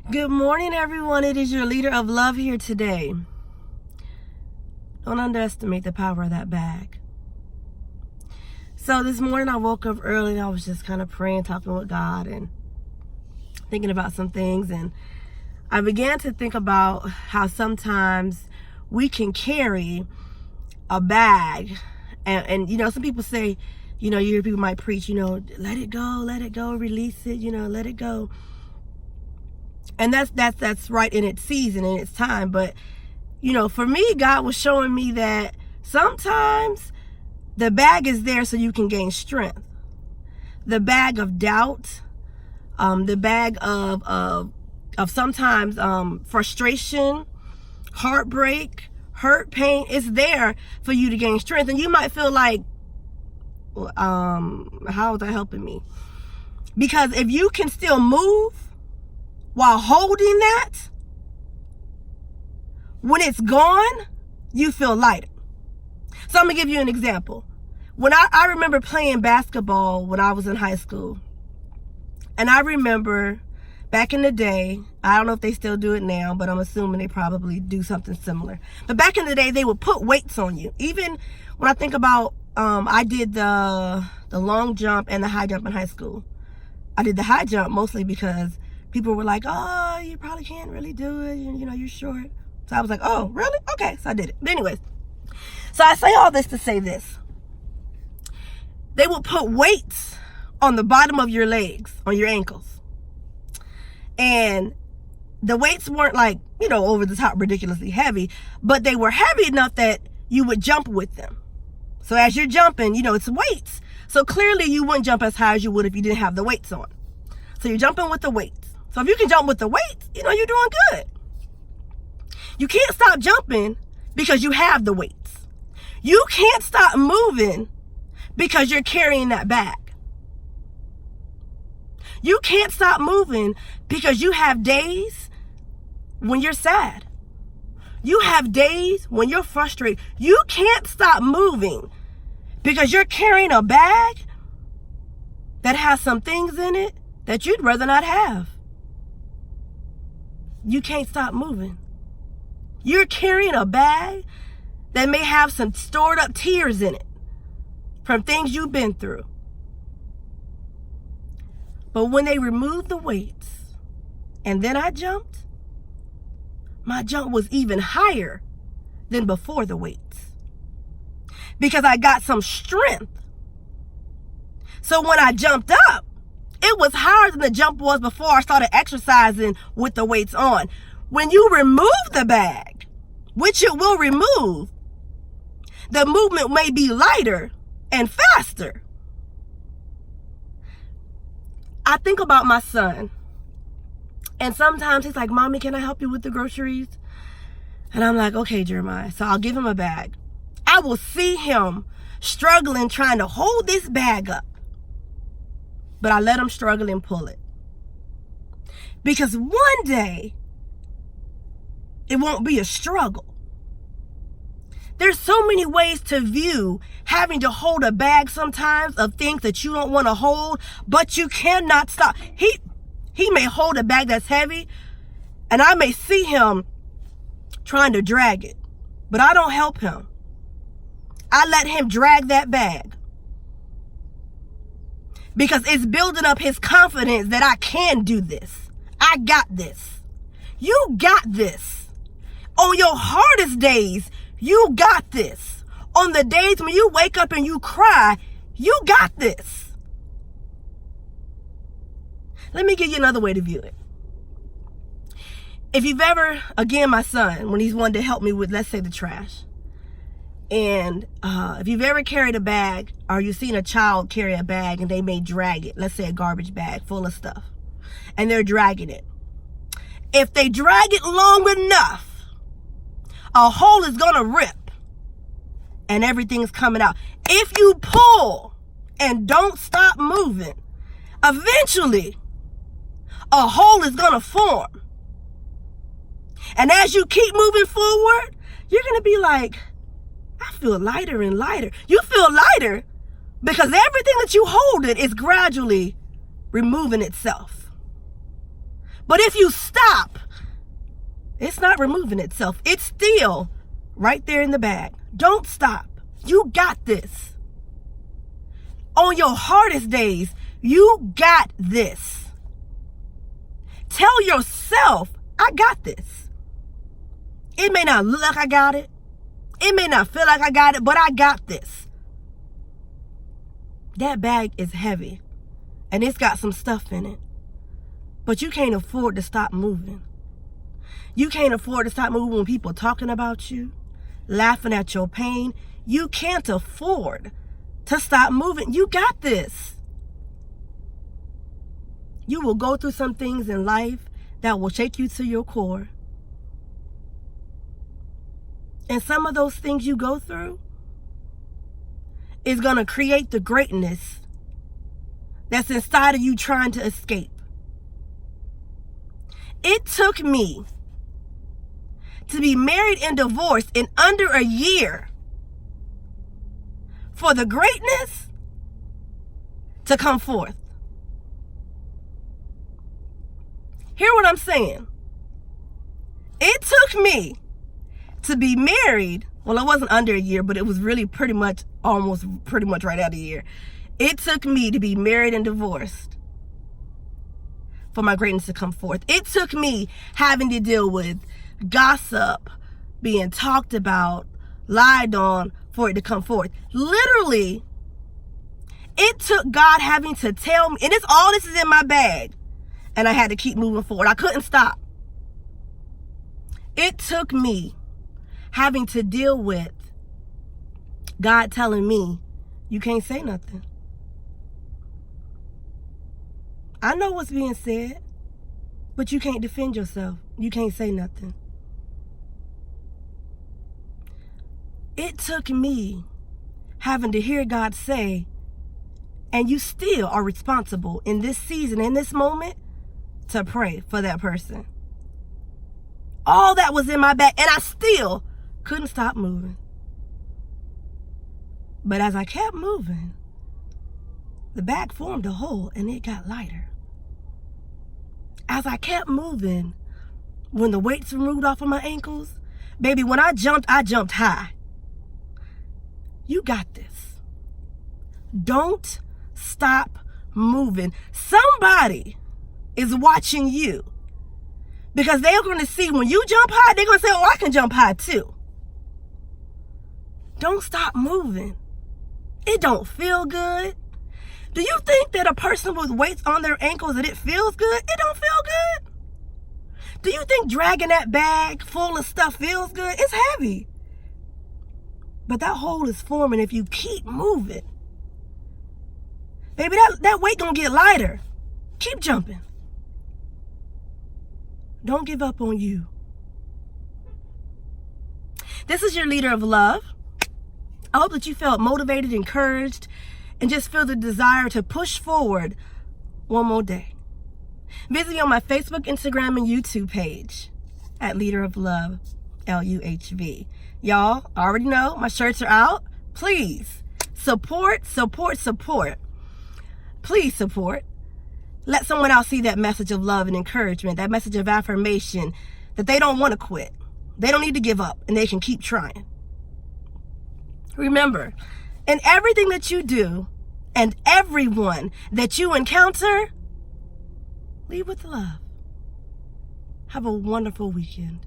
Good morning, everyone. It is your leader of love here today. Don't underestimate the power of that bag. So this morning I woke up early and I was just kind of praying, talking with God and thinking about some things. And I began to think about how sometimes we can carry a bag. And you know, some people say, you know, you hear people might preach, you know, let it go, release it, you know, let it go. And that's right in its season, in its time. But, you know, for me, God was showing me that sometimes the bag is there so you can gain strength. The bag of doubt, the bag of sometimes frustration, heartbreak, hurt, pain, it's there for you to gain strength. And you might feel like, how is that helping me? Because if you can still move while holding that, when it's gone, you feel lighter. So I'm gonna give you an example. When I remember playing basketball when I was in high school. And I remember back in the day, I don't know if they still do it now, but I'm assuming they probably do something similar. But back in the day, they would put weights on you. Even when I think about, I did the long jump and the high jump in high school. I did the high jump mostly because people were like, oh, you probably can't really do it. You know, you're short. So I was like, oh, really? Okay, so I did it. But anyways, so I say all this to say this. They would put weights on the bottom of your legs, on your ankles. And the weights weren't like, you know, over the top ridiculously heavy, but they were heavy enough that you would jump with them. So as you're jumping, you know, it's weights. So clearly you wouldn't jump as high as you would if you didn't have the weights on. So you're jumping with the weights. So if you can jump with the weights, you know, you're doing good. You can't stop jumping because you have the weights. You can't stop moving because you're carrying that bag. You can't stop moving because you have days when you're sad. You have days when you're frustrated. You can't stop moving because you're carrying a bag that has some things in it that you'd rather not have. You can't stop moving. You're carrying a bag that may have some stored up tears in it from things you've been through. But when they removed the weights and then I jumped, my jump was even higher than before the weights because I got some strength. So when I jumped up, it was higher than the jump was before I started exercising with the weights on. When you remove the bag, which it will remove, the movement may be lighter and faster. I think about my son, and sometimes he's like, Mommy, can I help you with the groceries? And I'm like, okay, Jeremiah. So I'll give him a bag. I will see him struggling trying to hold this bag up. But I let him struggle and pull it. Because one day, it won't be a struggle. There's so many ways to view having to hold a bag sometimes of things that you don't want to hold, but you cannot stop. He may hold a bag that's heavy, and I may see him trying to drag it, but I don't help him. I let him drag that bag. Because it's building up his confidence that I can do this. I got this. You got this. On your hardest days, you got this. On the days when you wake up and you cry, you got this. Let me give you another way to view it. If you've ever, again, my son, when he's wanted to help me with, let's say, the trash. And if you've ever carried a bag or you've seen a child carry a bag and they may drag it, let's say a garbage bag full of stuff, and they're dragging it. If they drag it long enough, a hole is going to rip and everything's coming out. If you pull and don't stop moving, eventually a hole is going to form. And as you keep moving forward, you're going to be like, I feel lighter and lighter. You feel lighter because everything that you hold it is gradually removing itself. But if you stop, it's not removing itself. It's still right there in the bag. Don't stop. You got this. On your hardest days, you got this. Tell yourself, I got this. It may not look like I got it. It may not feel like I got it, but I got this. That bag is heavy, and it's got some stuff in it. But you can't afford to stop moving. You can't afford to stop moving when people are talking about you, laughing at your pain. You can't afford to stop moving. You got this. You will go through some things in life that will shake you to your core. And some of those things you go through is going to create the greatness that's inside of you trying to escape. It took me to be married and divorced in under a year for the greatness to come forth. Hear what I'm saying? It took me to be married. Well, it wasn't under a year, but it was really pretty much right out of a year. It took me to be married and divorced for my greatness to come forth. It took me having to deal with gossip, being talked about, lied on, for it to come forth. Literally, it took God having to tell me, and all this is in my bag, and I had to keep moving forward. I couldn't stop. It took me having to deal with God telling me, you can't say nothing. I know what's being said, but you can't defend yourself. You can't say nothing. It took me having to hear God say, and you still are responsible in this season, in this moment, to pray for that person. All that was in my back, and I still couldn't stop moving. But as I kept moving, the bag formed a hole and it got lighter. As I kept moving, when the weights were removed off of my ankles, baby, when I jumped high. You got this. Don't stop moving. Somebody is watching you, because they're going to see when you jump high, they're going to say, oh, I can jump high too. Don't stop moving. It don't feel good. Do you think that a person with weights on their ankles, that it feels good? It don't feel good. Do you think dragging that bag full of stuff feels good? It's heavy. But that hole is forming if you keep moving. Baby, that weight gonna get lighter. Keep jumping. Don't give up on you. This is your leader of love. I hope that you felt motivated, encouraged, and just feel the desire to push forward one more day. Visit me on my Facebook, Instagram, and YouTube page at Leader of Love, LUHV. Y'all already know my shirts are out. Please support. Please support. Let someone else see that message of love and encouragement, that message of affirmation, that they don't want to quit. They don't need to give up, and they can keep trying. Remember, in everything that you do and everyone that you encounter, lead with love. Have a wonderful weekend.